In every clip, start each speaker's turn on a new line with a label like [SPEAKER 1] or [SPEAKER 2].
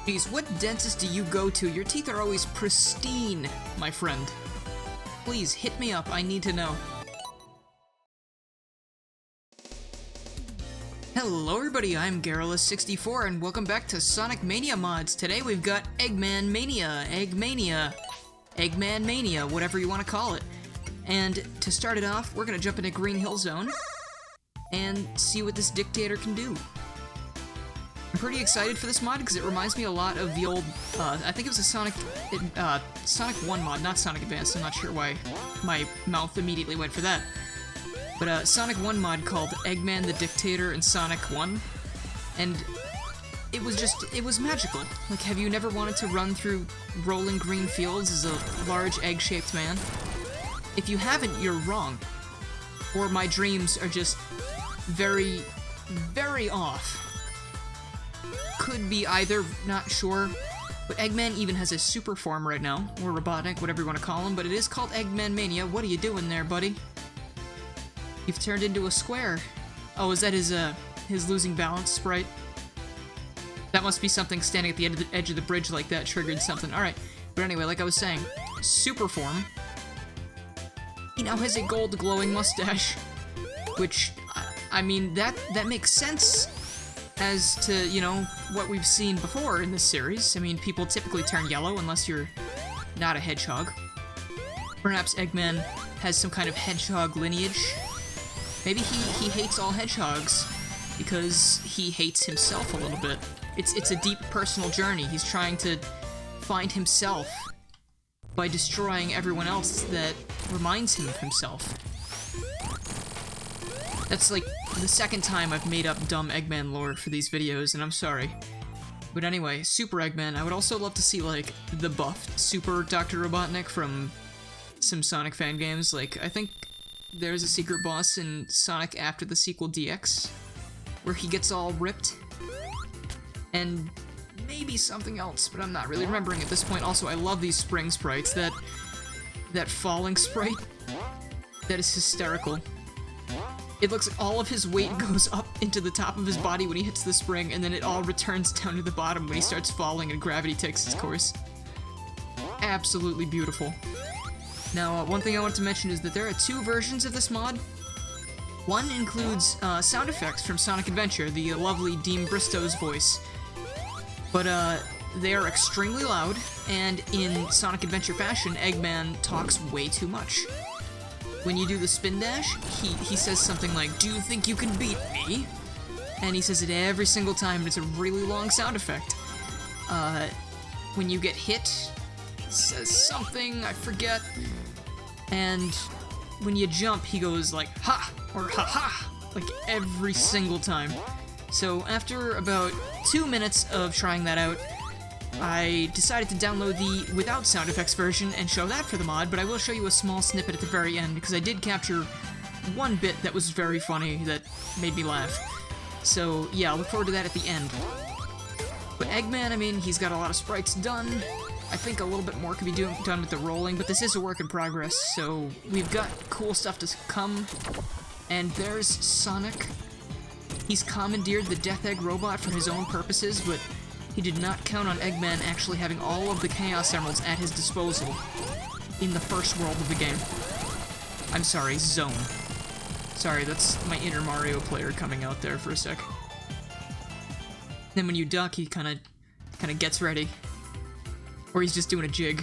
[SPEAKER 1] Geez, what dentist do you go to? Your teeth are always pristine, my friend. Please, hit me up, I need to know. Hello everybody, I'm Garrulous64 and welcome back to Sonic Mania Mods. Today we've got Eggman Mania, EggMania, Eggman Mania, whatever you want to call it. And to start it off, we're gonna jump into Green Hill Zone and see what this Dictator can do. I'm pretty excited for this mod because it reminds me a lot of the old, I think it was a Sonic 1 mod, not Sonic Advance. I'm not sure why my mouth immediately went for that. But Sonic 1 mod called Eggman the Dictator in Sonic 1, and it was magical. Like, have you never wanted to run through rolling green fields as a large egg-shaped man? If you haven't, you're wrong. Or my dreams are just very, very off. Could be either, not sure. But Eggman even has a super form right now, or Robotnik, whatever you want to call him, but it is called Eggman Mania. What are you doing there, buddy? You've turned into a square. Oh, is that his losing balance sprite? That must be something standing at the edge of the bridge like that triggered something. Alright, but anyway, like I was saying, super form. He now has a gold glowing mustache, which, I mean, that makes sense as to, you know, what we've seen before in this series. I mean, people typically turn yellow unless you're not a hedgehog. Perhaps Eggman has some kind of hedgehog lineage. Maybe he hates all hedgehogs because he hates himself a little bit. It's a deep personal journey. He's trying to find himself by destroying everyone else that reminds him of himself. That's like the second time I've made up dumb Eggman lore for these videos, and I'm sorry. But anyway, Super Eggman, I would also love to see, like, the buffed Super Dr. Robotnik from some Sonic fan games. Like, I think there's a secret boss in Sonic after the sequel DX, where he gets all ripped. And maybe something else, but I'm not really remembering at this point. Also, I love these spring sprites. That falling sprite, that is hysterical. It looks like all of his weight goes up into the top of his body when he hits the spring, and then it all returns down to the bottom when he starts falling and gravity takes its course. Absolutely beautiful. Now, one thing I want to mention is that there are two versions of this mod. One includes sound effects from Sonic Adventure, the lovely Dean Bristow's voice. But they are extremely loud, and in Sonic Adventure fashion, Eggman talks way too much. When you do the spin dash, he says something like, "Do you think you can beat me?" And he says it every single time, and it's a really long sound effect. When you get hit, he says something, I forget. And when you jump, he goes like, "Ha!" or "Ha ha!" like every single time. So after about 2 minutes of trying that out, I decided to download the without sound effects version and show that for the mod, but I will show you a small snippet at the very end, because I did capture one bit that was very funny, that made me laugh. So yeah, I'll look forward to that at the end. But Eggman, I mean, he's got a lot of sprites done. I think a little bit more could be done with the rolling, but this is a work in progress, so we've got cool stuff to come. And there's Sonic. He's commandeered the Death Egg robot for his own purposes, but he did not count on Eggman actually having all of the Chaos Emeralds at his disposal in the first world of the game. I'm sorry, zone. Sorry, that's my inner Mario player coming out there for a sec. Then when you duck, he kinda gets ready. Or he's just doing a jig.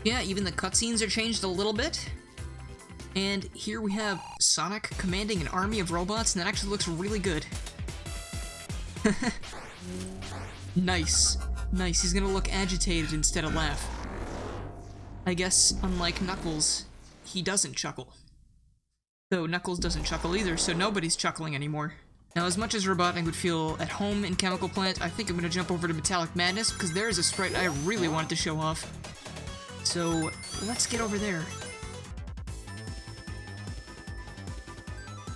[SPEAKER 1] Yeah, even the cutscenes are changed a little bit. And here we have Sonic commanding an army of robots, and that actually looks really good. Nice. Nice, he's gonna look agitated instead of laugh. I guess, unlike Knuckles, he doesn't chuckle. Though Knuckles doesn't chuckle either, so nobody's chuckling anymore. Now, as much as Robotnik would feel at home in Chemical Plant, I think I'm gonna jump over to Metallic Madness, because there is a sprite I really wanted to show off. So, let's get over there.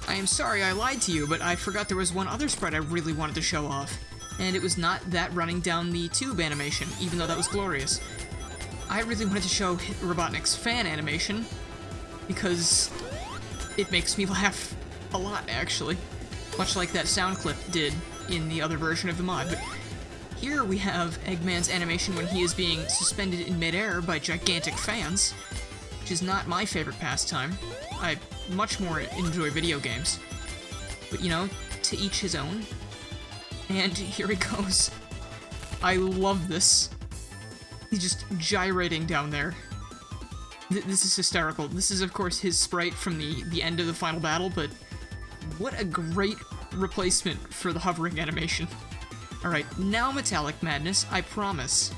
[SPEAKER 1] I am sorry I lied to you, but I forgot there was one other sprite I really wanted to show off. And it was not that running down the tube animation, even though that was glorious. I really wanted to show Robotnik's fan animation, because it makes me laugh a lot, actually. Much like that sound clip did in the other version of the mod. But here we have Eggman's animation when he is being suspended in midair by gigantic fans, which is not my favorite pastime. I much more enjoy video games. But, you know, to each his own. And here he goes. I love this. He's just gyrating down there. This is hysterical. This is, of course, his sprite from the end of the final battle, but what a great replacement for the hovering animation. Alright, now Metallic Madness, I promise.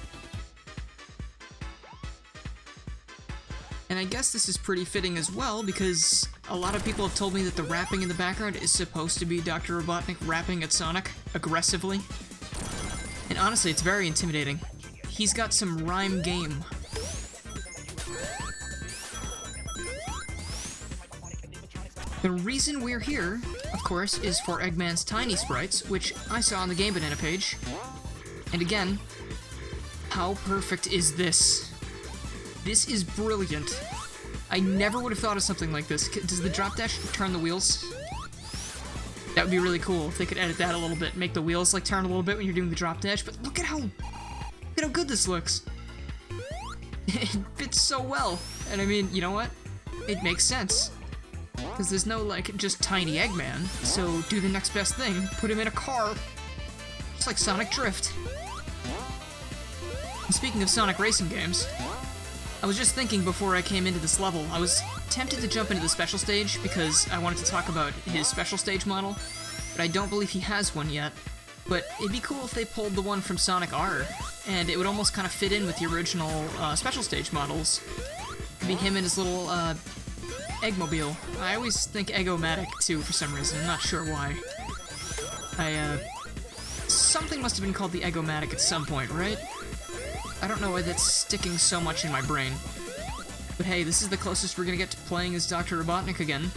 [SPEAKER 1] And I guess this is pretty fitting as well, because a lot of people have told me that the rapping in the background is supposed to be Dr. Robotnik rapping at Sonic aggressively. And honestly, it's very intimidating. He's got some rhyme game. The reason we're here, of course, is for Eggman's tiny sprites, which I saw on the Gamebanana page. And again, how perfect is this? This is brilliant. I never would have thought of something like this. Does the drop dash turn the wheels? That would be really cool if they could edit that a little bit, make the wheels like turn a little bit when you're doing the drop dash, but look at how good this looks. It fits so well. And I mean, you know what? It makes sense. Because there's no, like, just tiny Eggman, so do the next best thing, put him in a car. Just like Sonic Drift. And speaking of Sonic racing games, I was just thinking before I came into this level, I was tempted to jump into the special stage because I wanted to talk about his special stage model, but I don't believe he has one yet. But it'd be cool if they pulled the one from Sonic R, and it would almost kind of fit in with the original special stage models. It'd be him and his little Eggmobile. I always think Eggomatic too for some reason, I'm not sure why. Something must have been called the Eggomatic at some point, right? I don't know why that's sticking so much in my brain. But hey, this is the closest we're gonna get to playing as Dr. Robotnik again.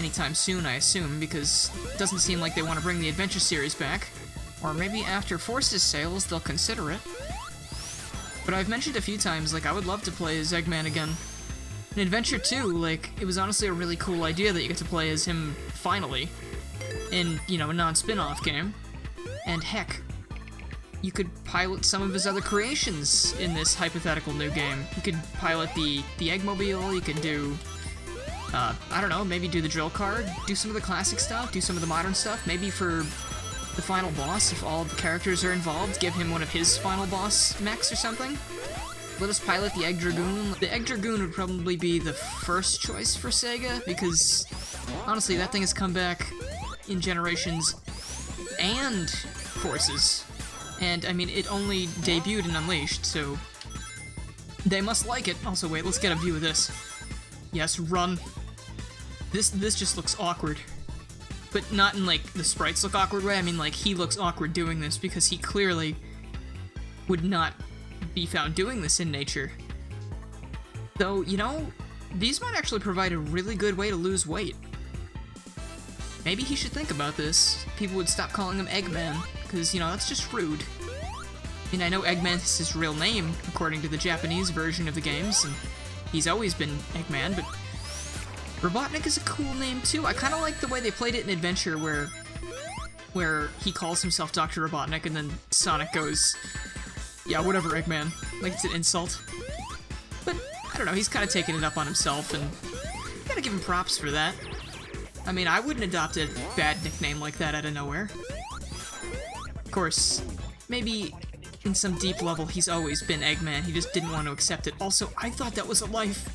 [SPEAKER 1] Anytime soon, I assume, because it doesn't seem like they want to bring the Adventure series back. Or maybe after Force's sales, they'll consider it. But I've mentioned a few times, like, I would love to play as Eggman again. In Adventure 2, like, it was honestly a really cool idea that you get to play as him, finally, in, you know, a non-spin-off game. And heck, you could pilot some of his other creations in this hypothetical new game. You could pilot the Eggmobile, you could do, I don't know, maybe do the drill car, do some of the classic stuff, do some of the modern stuff, maybe for the final boss, if all the characters are involved, give him one of his final boss mechs or something. Let us pilot the Egg Dragoon. The Egg Dragoon would probably be the first choice for Sega, because, honestly, that thing has come back in Generations and Forces. And, I mean, it only debuted in Unleashed, so they must like it. Also, wait, let's get a view of this. Yes, run. This just looks awkward. But not in, like, the sprites look awkward way. I mean, like, he looks awkward doing this because he clearly would not be found doing this in nature. Though, you know, these might actually provide a really good way to lose weight. Maybe he should think about this. People would stop calling him Eggman, because, you know, that's just rude. I mean, I know Eggman is his real name, according to the Japanese version of the games, and he's always been Eggman, but Robotnik is a cool name, too. I kind of like the way they played it in Adventure, where he calls himself Dr. Robotnik, and then Sonic goes, yeah, whatever, Eggman. Like, it's an insult. But, I don't know, he's kind of taking it up on himself, and you gotta give him props for that. I mean, I wouldn't adopt a bad nickname like that out of nowhere. Of course, maybe in some deep level he's always been Eggman, he just didn't want to accept it. Also, I thought that was a life.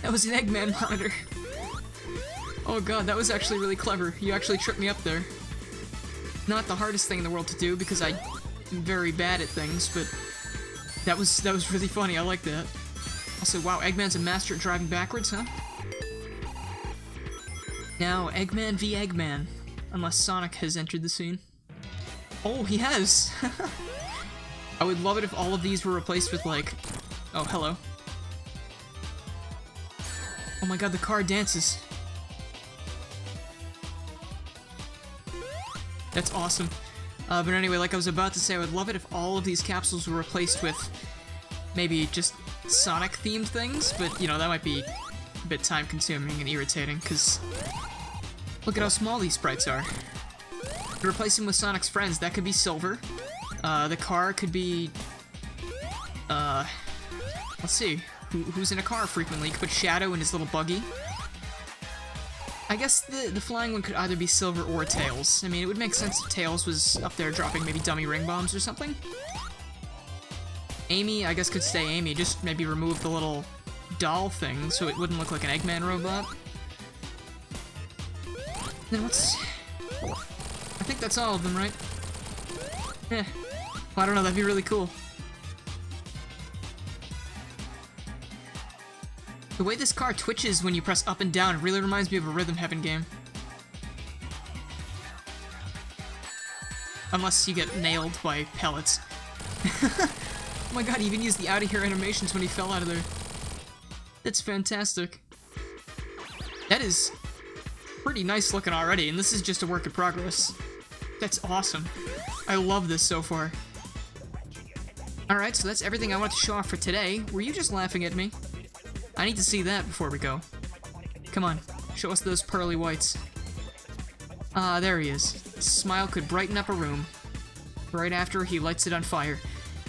[SPEAKER 1] That was an Eggman monitor. Oh god, that was actually really clever. You actually tripped me up there. Not the hardest thing in the world to do, because I'm very bad at things, but that was really funny, I like that. Also, wow, Eggman's a master at driving backwards, huh? Now, Eggman v Eggman, unless Sonic has entered the scene. Oh, he has! I would love it if all of these were replaced with, like... Oh, hello. Oh my god, the car dances. That's awesome. But anyway, like I was about to say, I would love it if all of these capsules were replaced with maybe just Sonic-themed things, but, you know, that might be a bit time-consuming and irritating, because look at how small these sprites are. To replace him with Sonic's friends, that could be Silver. The car could be, let's see, who's in a car frequently? You could put Shadow in his little buggy. I guess the flying one could either be Silver or Tails. I mean, it would make sense if Tails was up there dropping maybe dummy ring bombs or something. Amy, I guess, could stay Amy, just maybe remove the little doll thing so it wouldn't look like an Eggman robot. Then what's... I think that's all of them, right? Eh. Well, I don't know, that'd be really cool. The way this car twitches when you press up and down really reminds me of a Rhythm Heaven game. Unless you get nailed by pellets. Oh my god, he even used the out of here animations when he fell out of there. That's fantastic. That is pretty nice looking already, and this is just a work in progress. That's awesome. I love this so far. Alright, so that's everything I wanted to show off for today. Were you just laughing at me? I need to see that before we go. Come on, show us those pearly whites. Ah, there he is. His smile could brighten up a room. Right after he lights it on fire.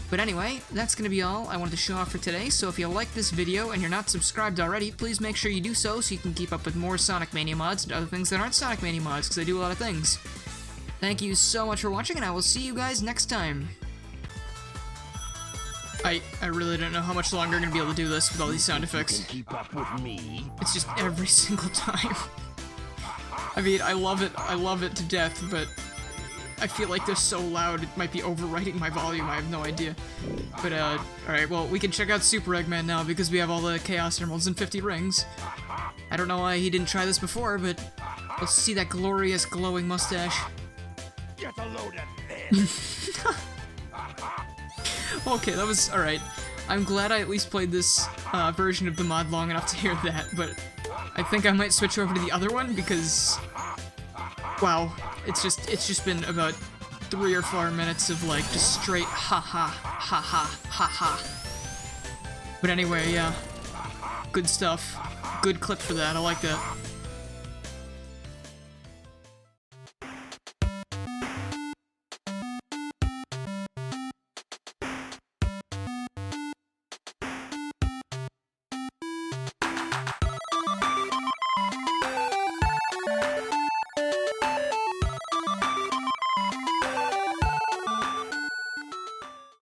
[SPEAKER 1] But anyway, that's gonna be all I wanted to show off for today, so if you like this video and you're not subscribed already, please make sure you do so you can keep up with more Sonic Mania mods and other things that aren't Sonic Mania mods, because I do a lot of things. Thank you so much for watching, and I will see you guys next time. I really don't know how much longer I'm gonna be able to do this with all these sound effects.
[SPEAKER 2] Keep up with me.
[SPEAKER 1] It's just every single time. I mean, I love it to death, but I feel like they're so loud it might be overwriting my volume, I have no idea. But, alright, well, we can check out Super Eggman now because we have all the Chaos Emeralds and 50 rings. I don't know why he didn't try this before, but let's see that glorious glowing mustache.
[SPEAKER 2] Get a load of this.
[SPEAKER 1] Okay, that was alright. I'm glad I at least played this version of the mod long enough to hear that, but I think I might switch over to the other one because, wow, it's just been about 3 or 4 minutes of like just straight ha ha ha ha ha ha. But anyway, yeah, good stuff. Good clip for that. I like that.